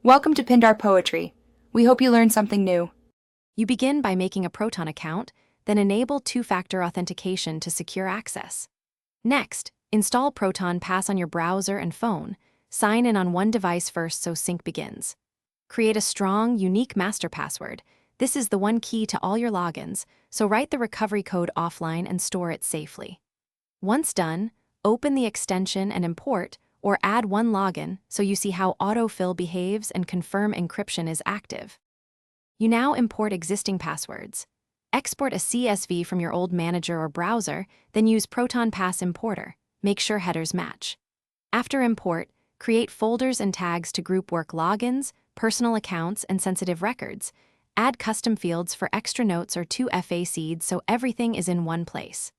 Welcome to Pindar Poetry. We hope you learned something new. You begin by making a Proton account, then enable two-factor authentication to secure access. Next, install Proton Pass on your browser and phone. Sign in on one device first so sync begins. Create a strong, unique master password. This is the one key to all your logins, so write the recovery code offline and store it safely. Once done, open the extension and import, or add one login so you see how autofill behaves and confirm encryption is active. You now import existing passwords. Export a CSV from your old manager or browser, then use Proton Pass Importer. Make sure headers match. After import, create folders and tags to group work logins, personal accounts, and sensitive records. Add custom fields for extra notes or 2FA seeds so everything is in one place.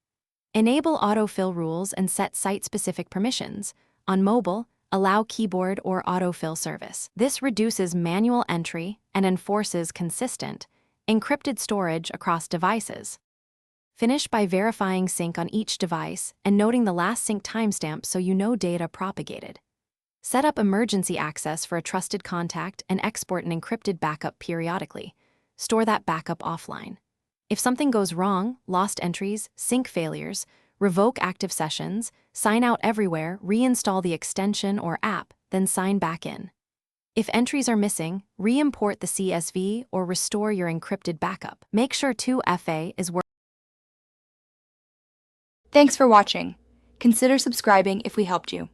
Enable autofill rules and set site-specific permissions. On mobile, allow keyboard or autofill service. This reduces manual entry and enforces consistent, encrypted storage across devices. Finish by verifying sync on each device and noting the last sync timestamp so you know data propagated. Set up emergency access for a trusted contact and export an encrypted backup periodically. Store that backup offline. If something goes wrong, lost entries, sync failures, revoke active sessions, sign out everywhere, reinstall the extension or app, then sign back in. If entries are missing, re-import the CSV or restore your encrypted backup. Make sure 2FA is working. Thanks for watching. Consider subscribing if we helped you.